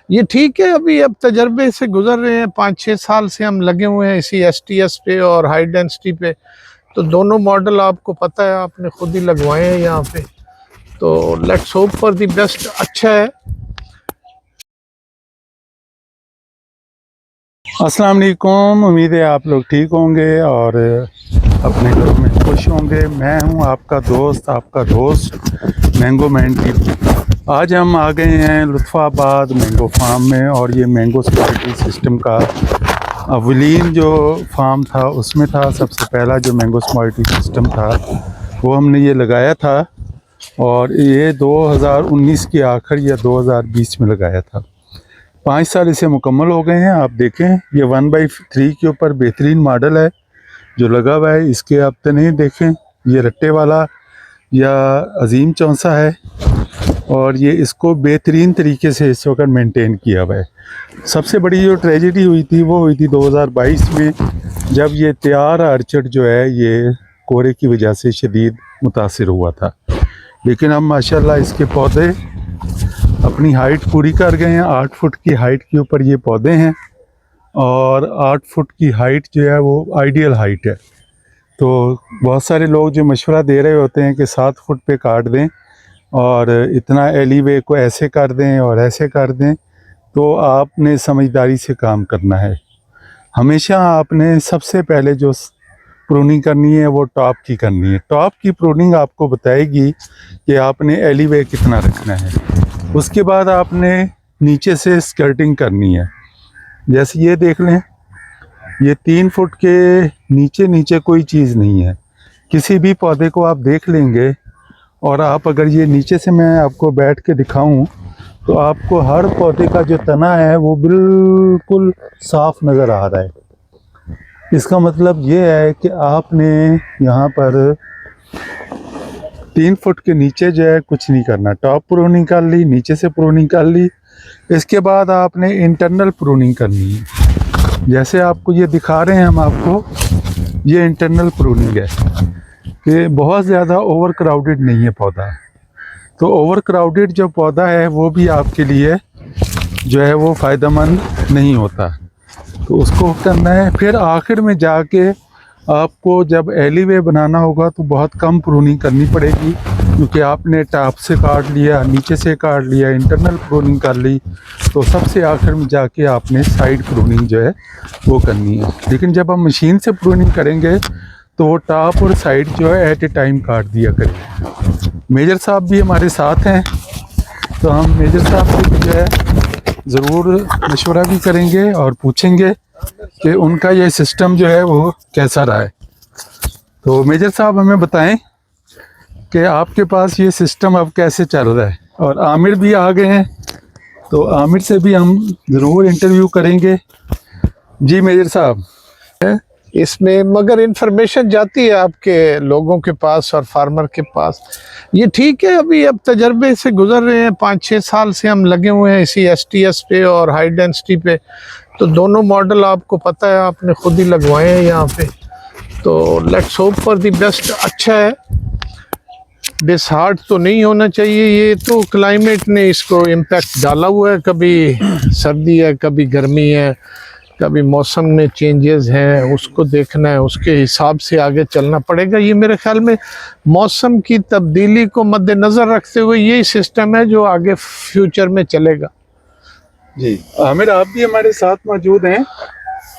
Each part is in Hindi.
ये ठीक है। अभी अब तजर्बे से गुजर रहे हैं, 5-6 साल से हम लगे हुए हैं इसी STS पे और हाई डेंसिटी पे। तो दोनों मॉडल आपको पता है, आपने खुद ही लगवाए हैं यहाँ पे। तो let's hope for the best. अच्छा है। अस्सलाम वालेकुम। उम्मीद है आप लोग ठीक होंगे और अपने घरों में खुश होंगे। मैं हूं आपका दोस्त, आपका दोस्त मैंगो मैन टीवी। आज हम आ गए हैं लुत्फ़ाबाद मैंगो फार्म में, और ये मैंगो सिक्योरिटी सिस्टम का अवलीन जो फार्म था उसमें था। सबसे पहला जो मैंगो सिक्योरिटी सिस्टम था वो हमने ये लगाया था, और ये 2019 के आखिर या 2020 में लगाया था। 5 साल इसे मुकम्मल हो गए हैं। आप देखें, ये 1/3 के ऊपर बेहतरीन मॉडल है जो लगा हुआ है। इसके आप तो नहीं देखें, ये रट्टे वाला या अजीम चौंसा है, और ये इसको बेहतरीन तरीके से इस वक्त मेंटेन किया हुआ है। सबसे बड़ी जो ट्रेजेडी हुई थी वो हुई थी 2022 में, जब ये तैयार आर्चर्ड जो है ये कोहरे की वजह से शदीद मुतासिर हुआ था। लेकिन अब माशाल्लाह इसके पौधे अपनी हाइट पूरी कर गए हैं। 8 फुट की हाइट के ऊपर ये पौधे हैं, और 8 फुट की हाइट जो है वो आइडियल हाइट है। तो बहुत सारे लोग जो मशवरा दे रहे होते हैं कि 7 फुट पे काट दें और इतना एलीवे को ऐसे कर दें और ऐसे कर दें, तो आपने समझदारी से काम करना है। हमेशा आपने सबसे पहले जो प्रूनिंग करनी है वो टॉप की करनी है। टॉप की प्रूनिंग आपको बताएगी कि आपने एलीवे कितना रखना है। उसके बाद आपने नीचे से स्कर्टिंग करनी है। जैसे ये देख लें, ये 3 फुट के नीचे कोई चीज़ नहीं है। किसी भी पौधे को आप देख लेंगे, और आप अगर ये नीचे से मैं आपको बैठ के दिखाऊं तो आपको हर पौधे का जो तना है वो बिल्कुल साफ नज़र आ रहा है। इसका मतलब ये है कि आपने यहाँ पर 3 फुट के नीचे जो है कुछ नहीं करना। टॉप प्रूनिंग कर ली, नीचे से प्रूनिंग कर ली, इसके बाद आपने इंटरनल प्रूनिंग करनी है। जैसे आपको ये दिखा रहे हैं हम आपको, ये इंटरनल प्रूनिंग है कि बहुत ज़्यादा ओवर क्राउडेड नहीं है पौधा। तो ओवर क्राउडेड जो पौधा है वो भी आपके लिए जो है वो फ़ायदेमंद नहीं होता। तो उसको करना है। फिर आखिर में जाके आपको जब एलीवे बनाना होगा तो बहुत कम प्रूनिंग करनी पड़ेगी, क्योंकि आपने टॉप से काट लिया, नीचे से काट लिया, इंटरनल प्रूनिंग कर ली, तो सबसे आखिर में जाके आपने साइड प्रूनिंग जो है वो करनी है। लेकिन जब हम मशीन से प्रूनिंग करेंगे तो वो टॉप और साइड जो है एट ए टाइम काट दिया करेंगे। मेजर साहब भी हमारे साथ हैं, तो हम मेजर साहब से जो है ज़रूर मशवरा भी करेंगे और पूछेंगे कि उनका ये सिस्टम जो है वो कैसा रहा है। तो मेजर साहब हमें बताएं कि आपके पास ये सिस्टम अब कैसे चल रहा है। और आमिर भी आ गए हैं, तो आमिर से भी हम ज़रूर इंटरव्यू करेंगे। जी मेजर साहब, इसमें मगर इंफॉर्मेशन जाती है आपके लोगों के पास और फार्मर के पास। ये ठीक है। अभी अब तजर्बे से गुजर रहे हैं, 5-6 साल से हम लगे हुए हैं इसी STS पे और हाई डेंसिटी पे। तो दोनों मॉडल आपको पता है, आपने खुद ही लगवाए हैं यहाँ पे। तो let's hope for the best. अच्छा है। डिसहार्ट तो नहीं होना चाहिए। ये तो क्लाइमेट ने इसको इम्पैक्ट डाला हुआ है, कभी सर्दी है, कभी गर्मी है, कभी मौसम में चेंजेस हैं, उसको देखना है, उसके हिसाब से आगे चलना पड़ेगा। ये मेरे ख्याल में मौसम की तब्दीली को मद्देनज़र रखते हुए यही सिस्टम है जो आगे फ्यूचर में चलेगा। जी आमिर, आप भी हमारे साथ मौजूद हैं,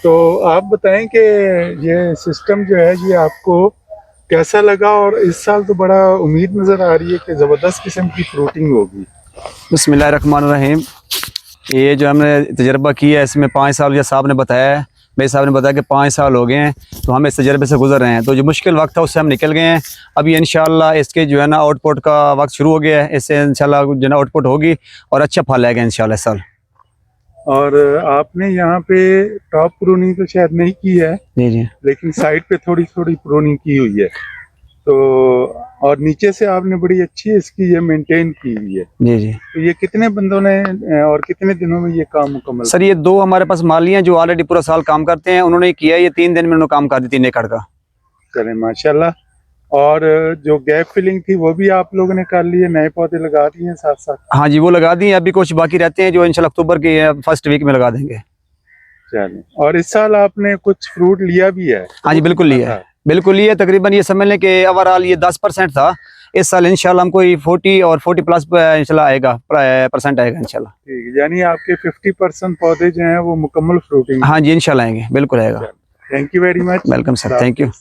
तो आप बताएं कि ये सिस्टम जो है ये आपको कैसा लगा। और इस साल तो बड़ा उम्मीद नज़र आ रही है कि ज़बरदस्त किस्म की फ्रूटिंग होगी। बिस्मिल्लाहिर्रहमानिर्रहीम। ये जो हमने तजर्बा किया है इसमें 5 साल, जैसा साहब ने बताया है, मेरे साहब ने बताया कि 5 साल हो गए हैं, तो हम इस तजर्बे से गुजर रहे हैं। तो जो मुश्किल वक्त था उससे हम निकल गए हैं। अभी इंशाल्लाह इसके जो है ना आउटपुट का वक्त शुरू हो गया है। इससे इंशाल्लाह जो है ना आउटपुट होगी और अच्छा फल आएगा इंशाल्लाह इस साल। और आपने यहाँ पे टॉप प्रूनिंग तो शायद नहीं की है, जी जी, लेकिन साइड पे थोड़ी थोड़ी प्रूनिंग की हुई है। तो और नीचे से आपने बड़ी अच्छी इसकी ये मेंटेन की हुई है। जी जी। तो ये कितने बंदों ने और कितने दिनों में ये काम मुकम्मल? सर ये 2 हमारे पास माली हैं जो ऑलरेडी पूरा साल काम करते हैं। उन्होंने किया ये 3 दिन में उन्होंने काम कर दी 3 एकड़ का। चले माशाल्लाह। और जो गैप फिलिंग थी वो भी आप लोगों ने कर ली है, नए पौधे लगा दिए हैं साथ साथ? हाँ जी, वो लगा दिए, अभी कुछ बाकी रहते हैं जो इंशाल्लाह अक्टूबर के फर्स्ट वीक में लगा देंगे। चलिए, और इस साल आपने कुछ फ्रूट लिया भी है? हाँ जी, बिल्कुल लिया है, बिल्कुल लिया। तकरीबन ये समझ लें कि ओवरऑल ये 10% था। इस साल इंशाल्लाह हमको 40 और 40 प्लस इंशाल्लाह आएगा, परसेंट आएगा इंशाल्लाह। ठीक है, यानी आपके 50% पौधे जो हैं वो मुकम्मल फ्रूटिंग? हाँ जी, इंशाल्लाह आएंगे, बिल्कुल आएगा। Thank you very much. Welcome sir, thank you.